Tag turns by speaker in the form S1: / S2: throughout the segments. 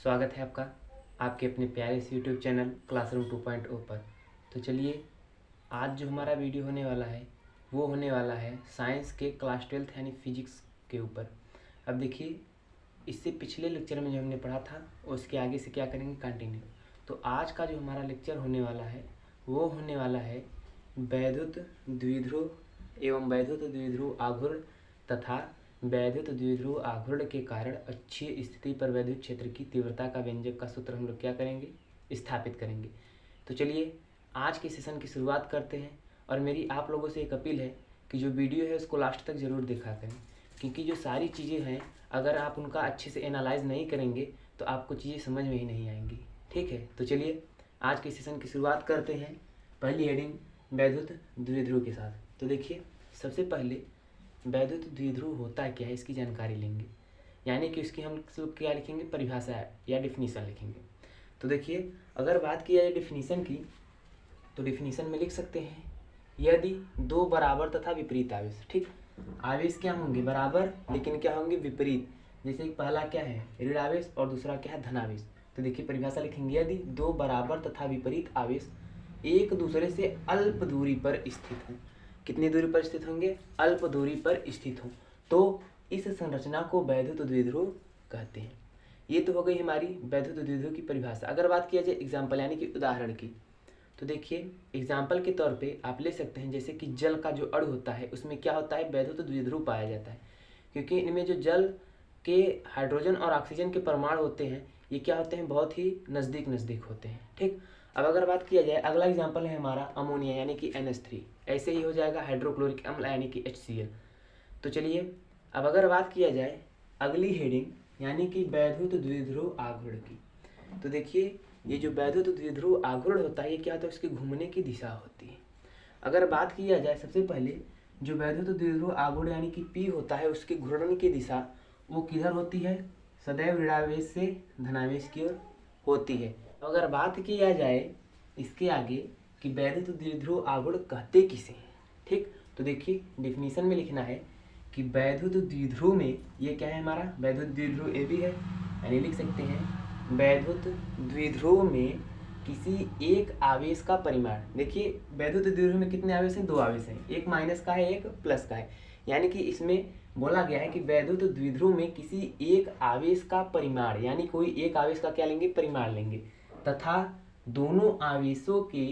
S1: स्वागत है आपका आपके अपने प्यारे से यूट्यूब चैनल क्लासरूम 2.0 पर। तो चलिए आज जो हमारा वीडियो होने वाला है वो होने वाला है साइंस के क्लास 12th यानी फिजिक्स के ऊपर। अब देखिए, इससे पिछले लेक्चर में जो हमने पढ़ा था उसके आगे से क्या करेंगे, कंटिन्यू। तो आज का जो हमारा लेक्चर होने वाला है वो होने वाला है वैद्युत द्विध्रुव एवं वैद्युत द्विध्रुव आघूर्ण तथा वैद्युत द्विध्रुव आघूर्ण के कारण अक्षीय स्थिति पर वैद्युत क्षेत्र की तीव्रता का व्यंजक का सूत्र हम लोग क्या करेंगे, स्थापित करेंगे। तो चलिए आज के सेशन की शुरुआत करते हैं। और मेरी आप लोगों से एक अपील है कि जो वीडियो है उसको लास्ट तक ज़रूर देखा करें, क्योंकि जो सारी चीज़ें हैं अगर आप उनका अच्छे से एनालाइज नहीं करेंगे तो आपको चीज़ें समझ में ही नहीं आएंगी। ठीक है, तो चलिए आज के सेशन की शुरुआत करते हैं पहली हेडिंग वैद्युत द्विध्रुव के साथ। तो देखिए, सबसे पहले वैद्युत द्विध्रुव होता है क्या है इसकी जानकारी लेंगे, यानी कि उसकी हम लोग क्या लिखेंगे, परिभाषा या डिफिनीसन लिखेंगे। तो देखिए, अगर बात की जाए डिफिनीसन की तो डिफिनीसन में लिख सकते हैं यदि दो बराबर तथा विपरीत आवेश, ठीक, आवेश क्या होंगे, बराबर, लेकिन क्या होंगे, विपरीत। जैसे कि पहला क्या है, ऋण आवेश और दूसरा क्या है, धनावेश। तो देखिए परिभाषा लिखेंगे, यदि दो बराबर तथा विपरीत आवेश एक दूसरे से अल्प दूरी पर स्थित हों। कितनी दूरी पर स्थित होंगे, अल्प दूरी पर स्थित हों, तो इस संरचना को वैद्युत द्विध्रुव कहते हैं। ये तो हो गई हमारी वैद्युत द्विध्रुव की परिभाषा। अगर बात किया जाए एग्जाम्पल यानी कि उदाहरण की, तो देखिए एग्जाम्पल के तौर पे आप ले सकते हैं जैसे कि जल का जो अणु होता है उसमें क्या होता है, वैद्युत द्विध्रुव पाया जाता है, क्योंकि इनमें जो जल के हाइड्रोजन और ऑक्सीजन के परमाणु होते हैं ये क्या होते हैं, बहुत ही नज़दीक नज़दीक होते हैं। ठीक, अब अगर बात किया जाए अगला एग्जाम्पल है हमारा अमोनिया यानी कि NH3, ऐसे ही हो जाएगा हाइड्रोक्लोरिक अम्ल यानी कि HCl। तो चलिए अब अगर बात किया जाए अगली हेडिंग यानी कि वैद्युत द्विध्रुव आघूर्ण की, तो देखिए ये जो वैद्युत द्विध्रुव आघूर्ण होता है ये क्या होता है, उसकी घूमने की दिशा होती है। अगर बात किया जाए सबसे पहले जो वैद्युत द्विध्रुव आघूर्ण यानी कि P होता है उसकी घूर्णन की दिशा वो किधर होती है, सदैव ऋणावेश से धनावेश की ओर होती है। तो अगर बात किया जाए इसके आगे कि वैद्युत द्विध्रुव आघूर्ण कहते किसे हैं, ठीक, तो देखिए डिफिनीशन में लिखना है कि वैद्युत द्विध्रुव में ये क्या है हमारा, वैद्युत द्विध्रुव AB है, यानी लिख सकते हैं वैद्युत द्विध्रुव में किसी एक आवेश का परिमाण। देखिए वैद्युत द्विध्रुव में कितने आवेश हैं, दो आवेश हैं, एक माइनस का है एक प्लस का है, यानी कि इसमें बोला गया है कि वैद्युत द्विध्रुव में किसी एक आवेश का परिमाण, यानी कोई एक आवेश का क्या लेंगे, परिमाण लेंगे, तथा दोनों आवेशों के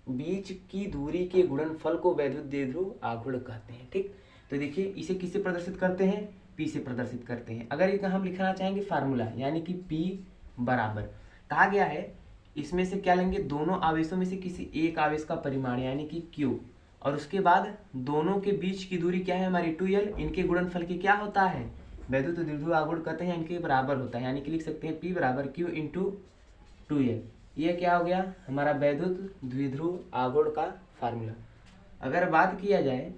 S1: बीच की दूरी के गुणनफल को वैद्युत द्विध्रुव आघूर्ण कहते हैं। ठीक, तो देखिए इसे किसे प्रदर्शित करते हैं, P से प्रदर्शित करते हैं। अगर इसका हम लिखना चाहेंगे फार्मूला यानी कि P बराबर, कहा गया है इसमें से क्या लेंगे, दोनों आवेशों में से किसी एक आवेश का परिमाण यानी कि Q, और उसके बाद दोनों के बीच की दूरी क्या है हमारी 2L, इनके गुणनफल की क्या होता है, वैद्युत द्विध्रुव आघूर्ण कहते हैं, इनके बराबर होता है, यानी कि लिख सकते हैं P बराबर Q इंटू 2L। ये क्या हो गया हमारा वैद्युत द्विध्रुव आघूर्ण का फार्मूला। अगर बात किया जाए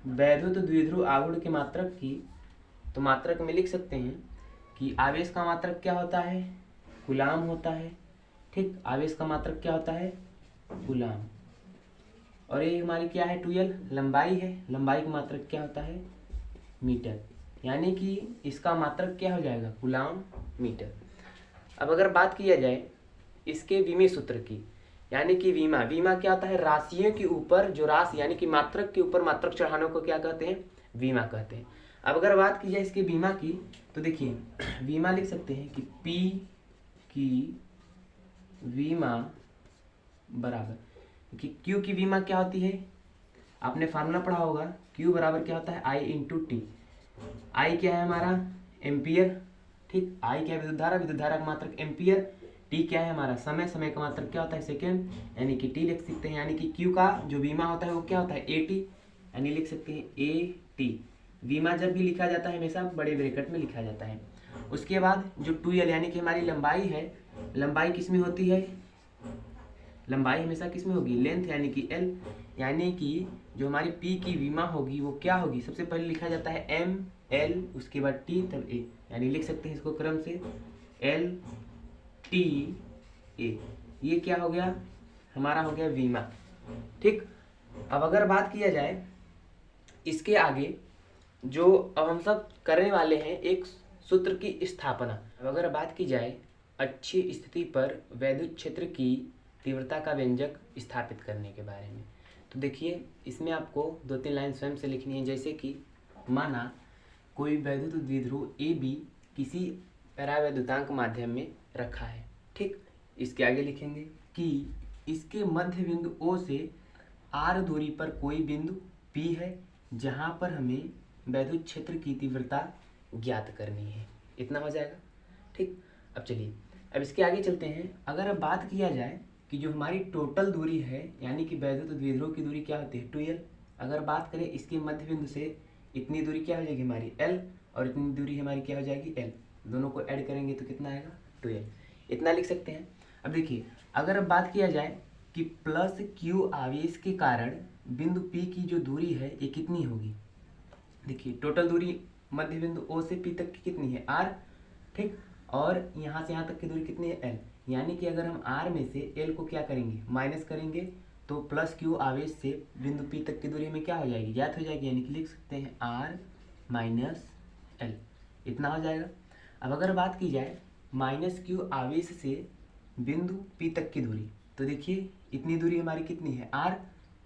S1: वैद्युत द्विध्रुव आघूर्ण के मात्रक की, तो मात्रक में लिख सकते हैं कि आवेश का मात्रक क्या होता है, कूलाम होता है। ठीक, आवेश का मात्रक क्या होता है, कूलाम, और ये हमारी क्या है 2L लंबाई है, लंबाई का मात्रक क्या होता है, मीटर, यानी कि इसका मात्रक क्या हो जाएगा, कूलाम मीटर। अब अगर बात किया जाए इसके विमीय सूत्र की, यानी कि विमा, विमा क्या होता है, राशियों के ऊपर जो राशि यानी कि मात्रक के ऊपर मात्रक चढ़ाने को क्या कहते हैं, विमा कहते हैं। अब अगर बात की जाए इसके विमा की, तो देखिए विमा लिख सकते हैं कि P की विमा बराबर कि Q की विमा क्या होती है, आपने फार्मूला पढ़ा होगा, Q बराबर क्या होता है I इंटू टी। I क्या है हमारा, एम्पियर, ठीक, I क्या है, विद्युत धारा का मात्रक एम्पियर, T क्या है हमारा समय, समय का मात्रक क्या होता है, सेकेंड, यानी कि T लिख सकते हैं, यानी कि Q का जो विमा होता है वो क्या होता है AT, यानी लिख सकते हैं AT। विमा जब भी लिखा जाता है हमेशा बड़े ब्रैकेट में लिखा जाता है। उसके बाद जो 2L यानी कि हमारी लंबाई है, लंबाई किस में होती है, लंबाई हमेशा किस में होगी, लेंथ यानी कि L, यानी कि जो हमारी P की विमा होगी वो क्या होगी, सबसे पहले लिखा जाता है M L, उसके बाद T तब A, यानी लिख सकते हैं इसको क्रम से L T A। ये क्या हो गया हमारा, हो गया विमा। ठीक, अब अगर बात किया जाए इसके आगे जो अब हम सब करने वाले हैं एक सूत्र की स्थापना। अब अगर बात की जाए अच्छी स्थिति पर वैद्युत क्षेत्र की तीव्रता का व्यंजक स्थापित करने के बारे में। तो देखिए इसमें आपको 2-3 लाइन स्वयं से लिखनी है। जैसे कि माना कोई वैद्युत द्विध्रुव ए बी किसी परावैद्युतांक माध्यम में रखा है, ठीक। इसके आगे लिखेंगे कि इसके मध्य बिंदु O से R दूरी पर कोई बिंदु P है जहाँ पर हमें वैद्युत क्षेत्र की तीव्रता ज्ञात करनी है। इतना हो जाएगा, ठीक। अब चलिए अब इसके आगे चलते हैं। अगर अब बात किया जाए कि जो हमारी टोटल दूरी है यानी कि वैद्युत द्विध्रुव की दूरी क्या होती है 2L। अगर बात करें इसके मध्य बिंदु से इतनी दूरी क्या हो जाएगी हमारी L और इतनी दूरी हमारी क्या हो जाएगी L। दोनों को ऐड करेंगे तो कितना आएगा 2L। इतना लिख सकते हैं। अब देखिए अगर अब बात किया जाए कि प्लस Q आवेश के कारण बिंदु P की जो दूरी है ये कितनी होगी। देखिए टोटल दूरी मध्य बिंदु O से P तक की कितनी है R, ठीक। और यहाँ से यहाँ तक की दूरी कितनी है L। यानी कि अगर हम R में से L को क्या करेंगे माइनस करेंगे तो प्लस Q आवेश से बिंदु P तक की दूरी हमें क्या हो जाएगी ज्ञात हो जाएगी। यानी कि लिख सकते हैं R माइनस L। इतना हो जाएगा। अब अगर बात की जाए माइनस Q आवेश से बिंदु P तक की दूरी, तो देखिए इतनी दूरी हमारी कितनी है R,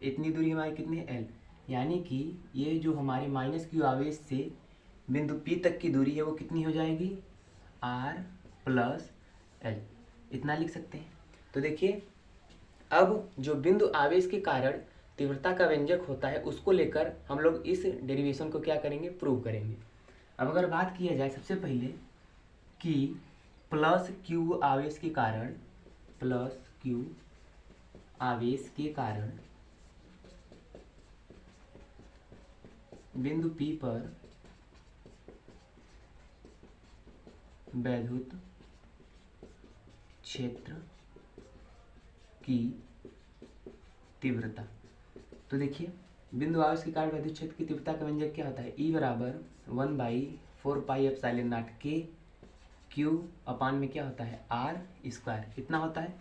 S1: इतनी दूरी हमारी कितनी है L। यानी कि ये जो हमारे माइनस Q आवेश से बिंदु P तक की दूरी है वो कितनी हो जाएगी R प्लस L। इतना लिख सकते हैं। तो देखिए अब जो बिंदु आवेश के कारण तीव्रता का व्यंजक होता है उसको लेकर हम लोग इस डेरिवेशन को क्या करेंगे प्रूव करेंगे। अब अगर बात किया जाए सबसे पहले कि प्लस Q आवेश के कारण बिंदु P पर वैद्युत क्षेत्र की तीव्रता। तो देखिए बिंदु आवेश के कारण वैद्युत क्षेत्र की तीव्रता का व्यंजक क्या होता है E बराबर 1/4πε0 K Q अपान में क्या होता है R स्क्वायर। इतना होता है।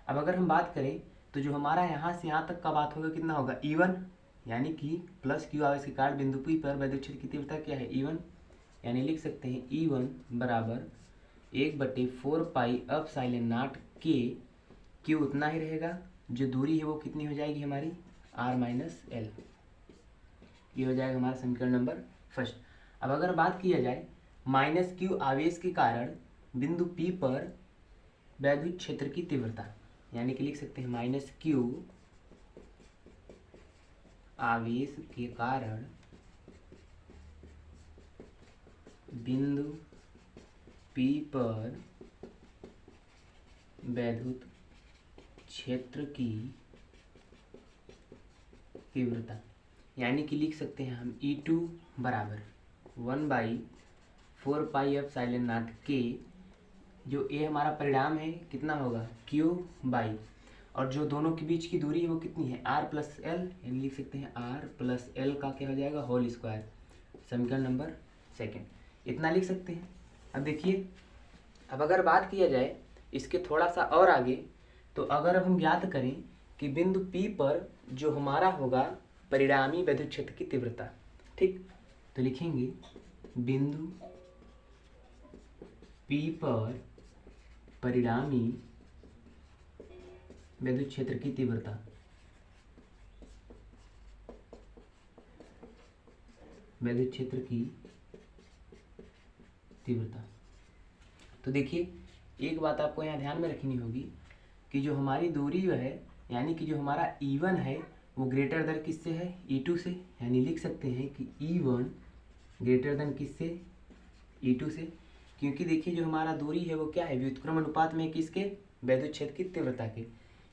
S1: अब अगर हम बात करें तो जो हमारा यहाँ से यहाँ तक का बात होगा कितना होगा E1, यानी कि प्लस Q आवेश के कारण बिंदु P पर वैद्युत क्षेत्र की तीव्रता क्या है E1। यानी लिख सकते हैं E1 बराबर 1/4πε0 K। Q उतना ही रहेगा, जो दूरी है वो कितनी हो जाएगी हमारी R माइनस L। ये हो जाएगा हमारा समीकरण नंबर फर्स्ट। अब अगर बात किया जाए माइनस Q आवेश के कारण बिंदु P पर वैद्युत क्षेत्र की तीव्रता, यानी कि लिख सकते हैं माइनस Q आवेश के कारण बिंदु P पर वैद्युत क्षेत्र की तीव्रता, यानी कि लिख सकते हैं हम E2 बराबर 1/4πε0 K। जो A हमारा परिणाम है कितना होगा Q बाई, और जो दोनों के बीच की दूरी है वो कितनी है R प्लस L। यानी लिख सकते हैं R प्लस L का क्या हो जाएगा होल स्क्वायर। समीकरण नंबर सेकेंड। इतना लिख सकते हैं। अब देखिए अब अगर बात किया जाए इसके थोड़ा सा और आगे, तो अगर हम ज्ञात करें कि बिंदु P पर जो हमारा होगा परिणामी वैद्युत क्षेत्र की तीव्रता, ठीक। तो लिखेंगे बिंदु P पर परिणामी वैद्युत क्षेत्र की तीव्रता, वैद्युत क्षेत्र की तीव्रता। तो देखिए एक बात आपको यहाँ ध्यान में रखनी होगी कि जो हमारी दूरी है यानी कि जो हमारा E1 है वो ग्रेटर देन किससे है E2 से। यानी लिख सकते हैं कि E1 ग्रेटर देन किससे E2 से, क्योंकि देखिए जो हमारा दूरी है वो क्या है व्युत्क्रम अनुपात में किसके वैद्युत क्षेत्र की तीव्रता के।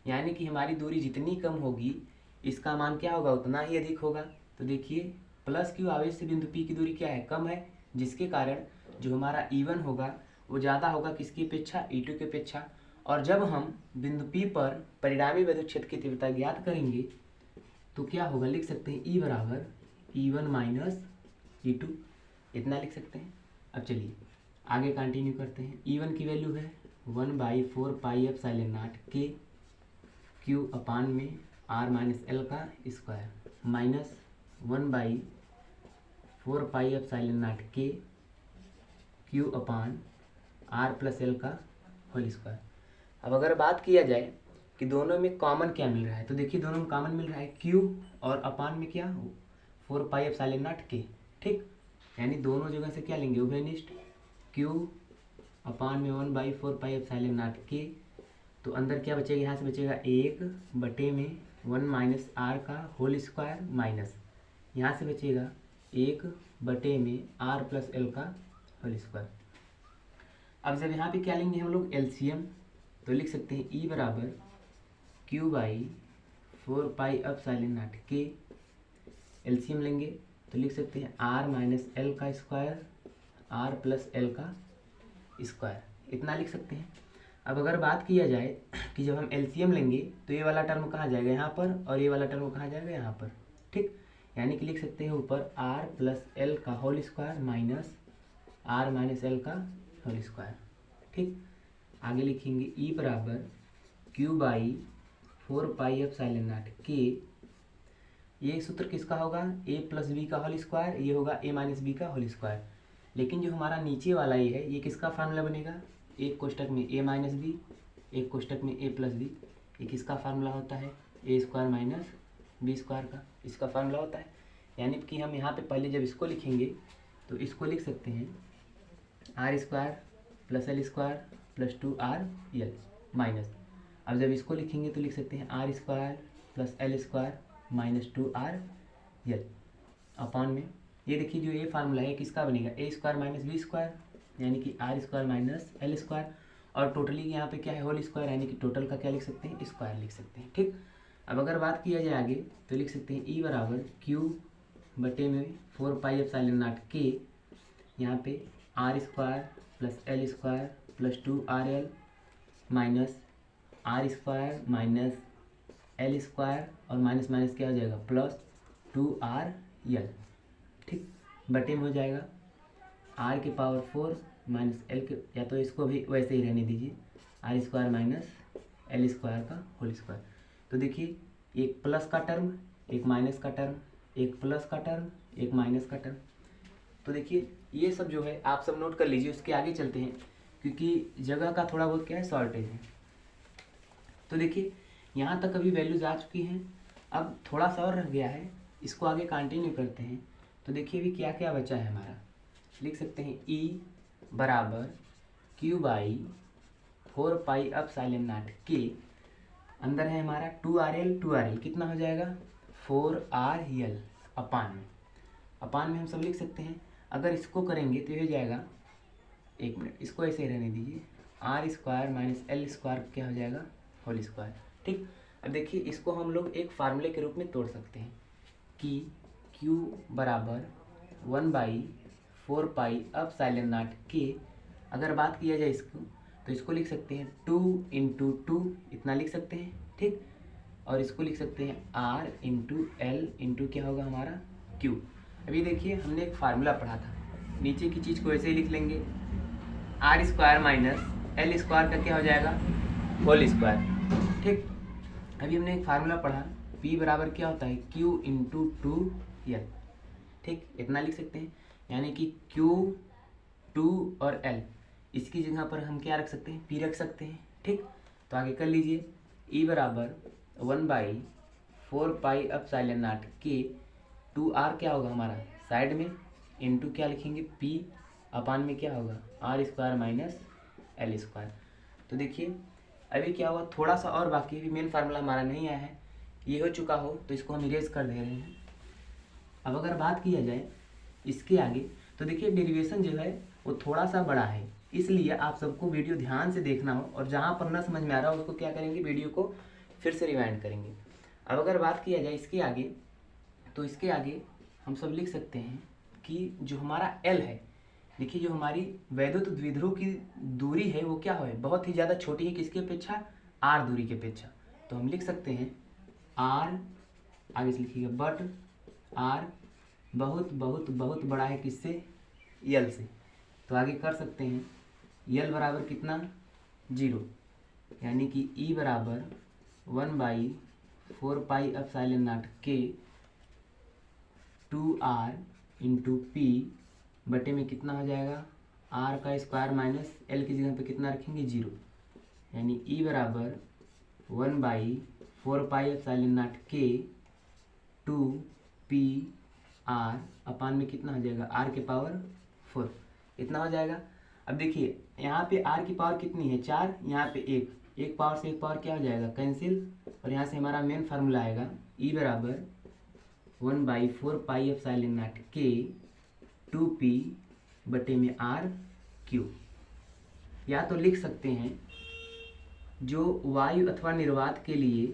S1: यानी कि हमारी दूरी जितनी कम होगी इसका मान क्या होगा उतना ही अधिक होगा। तो देखिए प्लस Q आवेश से बिंदु P की दूरी क्या है कम है, जिसके कारण जो हमारा E1 होगा वो ज़्यादा होगा किसकी अपेक्षा E2 की अपेक्षा। और जब हम बिंदु P पर परिणामी वैद्युत क्षेत्र की तीव्रता ज्ञात करेंगे तो क्या होगा लिख सकते हैं E बराबर E1 माइनस E2। इतना लिख सकते हैं। अब चलिए आगे कंटिन्यू करते हैं। E1 की वैल्यू है 1/4πε0 K Q अपान में R माइनस L का स्क्वायर माइनस 1/4πε0 K Q अपान R प्लस L का होल स्क्वायर। अब अगर बात किया जाए कि दोनों में कॉमन क्या मिल रहा है, तो देखिए दोनों में कॉमन मिल रहा है क्यू और अपान में क्या 4 पाई एप्सिलॉन नॉट के। ठीक, यानी दोनों जगह से क्या लेंगे उभयनिष्ठ, क्यू अपान में 1/4 पाई एप्सिलॉन नॉट के। तो अंदर क्या बचेगा, यहाँ से बचेगा 1/1 माइनस आर का होल स्क्वायर माइनस यहाँ से बचेगा 1/r प्लस एल का होल स्क्वायर। अब जब यहाँ पे क्या लेंगे हम लोग एलसीएम, तो लिख सकते हैं ई बराबर Q/4 पाई एप्सिलॉन नॉट के। एलसीएम लेंगे तो लिख सकते हैं r माइनस एल का स्क्वायर r प्लस एल का स्क्वायर, इतना लिख सकते हैं। अब अगर बात किया जाए कि जब हम एलसीएम लेंगे तो ये वाला टर्म कहाँ जाएगा यहाँ पर, और ये वाला टर्म कहाँ जाएगा यहाँ पर। ठीक, यानी कि लिख सकते हैं ऊपर r प्लस एल का whole square minus r minus L का होल स्क्वायर। ठीक, आगे लिखेंगे ई बराबर Q/4 पाई एप्सिलॉन नॉट के। ये सूत्र किसका होगा, a प्लस बी का होल स्क्वायर, ये होगा a माइनस बी का होल स्क्वायर। लेकिन जो हमारा नीचे वाला ये है, ये किसका फार्मूला बनेगा, एक कोष्टक में a माइनस बी, एक कोष्टक में a प्लस बी। ये किसका फार्मूला होता है, a square minus B square का, इसका फार्मूला होता है। यानी कि हम यहाँ पे पहले जब इसको लिखेंगे तो इसको लिख सकते हैं R square plus L square plus 2r L minus, अब जब इसको लिखेंगे तो लिख सकते हैं R square plus L square minus 2r L upon में ये देखिए जो ये फार्मूला है किसका बनेगा, A square minus B square, यानी कि R square minus L square, और टोटली यहाँ पे क्या है होल स्क्वायर, यानी कि टोटल का क्या लिख सकते हैं स्क्वायर लिख सकते हैं। ठीक, अब अगर बात किया जाए आगे तो लिख सकते हैं ई बराबर Q/4 पाई एप्सिलॉन नॉट के, यहाँ पे R square plus L square plus 2rl minus R square minus L square और माइनस माइनस क्या हो जाएगा प्लस 2rl। ठीक, बटे में हो जाएगा r के पावर 4 माइनस एल के, या तो इसको भी वैसे ही रहने दीजिए R square minus L square का होल स्क्वायर। तो देखिए एक प्लस का टर्म, एक माइनस का टर्म, एक प्लस का टर्म, एक माइनस का टर्म। तो देखिए ये सब जो है आप सब नोट कर लीजिए, उसके आगे चलते हैं क्योंकि जगह का थोड़ा बहुत क्या है शॉर्टेज है। तो देखिए यहाँ तक अभी वैल्यूज आ चुकी हैं, अब थोड़ा सा और रह गया है, इसको आगे कंटिन्यू करते हैं। तो देखिए अभी क्या क्या बचा है हमारा, लिख सकते हैं E बराबर Q/4 पाई एप्सिलॉन नॉट के, अंदर है हमारा 2rl कितना हो जाएगा 4rl अपान में हम सब लिख सकते हैं। अगर इसको करेंगे तो ये हो जाएगा, एक मिनट इसको ऐसे ही रहने दीजिए, R square minus L square क्या हो जाएगा होल स्क्वायर। ठीक, अब देखिए इसको हम लोग एक फार्मूले के रूप में तोड़ सकते हैं कि Q बराबर 1/4 पाई एप्सिलॉन नॉट के। अगर बात किया जाए इसको तो इसको लिख सकते हैं 2 × 2 इतना लिख सकते हैं। ठीक, और इसको लिख सकते हैं R × L × क्या होगा हमारा Q। अभी देखिए हमने एक फार्मूला पढ़ा था, नीचे की चीज़ को ऐसे ही लिख लेंगे, R square minus L square का क्या हो जाएगा होल स्क्वायर। ठीक, अभी हमने एक फार्मूला पढ़ा P बराबर क्या होता है Q × 2l। ठीक, इतना लिख सकते हैं, यानी कि Q 2 और L इसकी जगह पर हम क्या रख सकते हैं P रख सकते हैं। ठीक, तो आगे कर लीजिए E बराबर 1/4 पाई एप्सिलॉन नॉट के, 2r क्या होगा हमारा साइड में, इंटू क्या लिखेंगे P अपान में क्या होगा R square minus L square. तो देखिए अभी क्या हुआ, थोड़ा सा और बाकी अभी मेन फार्मूला हमारा नहीं आया है, ये हो चुका हो तो इसको हम इरेज कर दे रहे हैं। अब अगर बात किया जाए इसके आगे तो देखिए डेरिवेशन जो है वो थोड़ा सा बड़ा है, इसलिए आप सबको वीडियो ध्यान से देखना हो, और जहाँ पर ना समझ में आ रहा हो उसको क्या करेंगे वीडियो को फिर से रिवाइंड करेंगे। अब अगर बात किया जाए इसके आगे तो इसके आगे हम सब लिख सकते हैं कि जो हमारा L है, देखिए जो हमारी वैद्युत द्विध्रुव की दूरी है वो क्या है बहुत ही ज़्यादा छोटी है, किसकी अपेक्षा R दूरी की अपेक्षा। तो हम लिख सकते हैं R, आगे से लिखिएगा बट R बहुत बहुत बहुत बड़ा है किससे L से। तो आगे कर सकते हैं L बराबर कितना 0, यानी कि E बराबर 1/4 पाई एप्सिलॉन नॉट के 2r × P बटे में कितना हो जाएगा R का स्क्वायर माइनस L की जगह पे कितना रखेंगे 0। यानी ई बराबर 1/4πε0 के 2πr अपान में कितना हो जाएगा r के पावर 4 इतना हो जाएगा। अब देखिए यहाँ पे r की पावर कितनी है 4, यहाँ पे एक पावर से एक पावर क्या हो जाएगा कैंसिल, और यहाँ से हमारा मेन फार्मूला आएगा ई बराबर 1/4πε0 के 2p बटे में r क्यूब। या तो लिख सकते हैं जो वायु अथवा निर्वात के लिए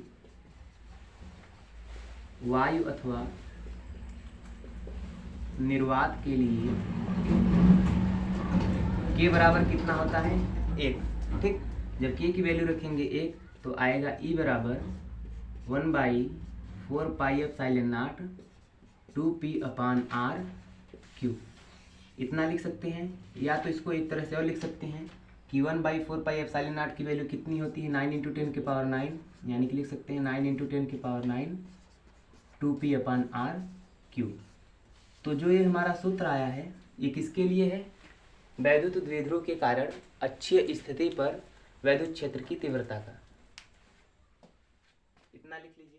S1: के बराबर कितना होता है 1, ठीक। जब के की वैल्यू रखेंगे 1 तो आएगा ई बराबर 1/4πε0 2p अपान r क्यूब। इतना लिख सकते हैं। या तो इसको एक तरह से और लिख सकते हैं कि 1/4πε0 की वैल्यू कितनी होती है 9 × 10 की पावर 9, यानी कि लिख सकते हैं 9 × 10 की पावर 9 2p अपान r क्यूब। तो जो ये हमारा सूत्र आया है ये किसके लिए है, वैद्युत द्विध्रुव के कारण अक्षीय स्थिति पर वैद्युत क्षेत्र की तीव्रता का। इतना लिख लीजिए।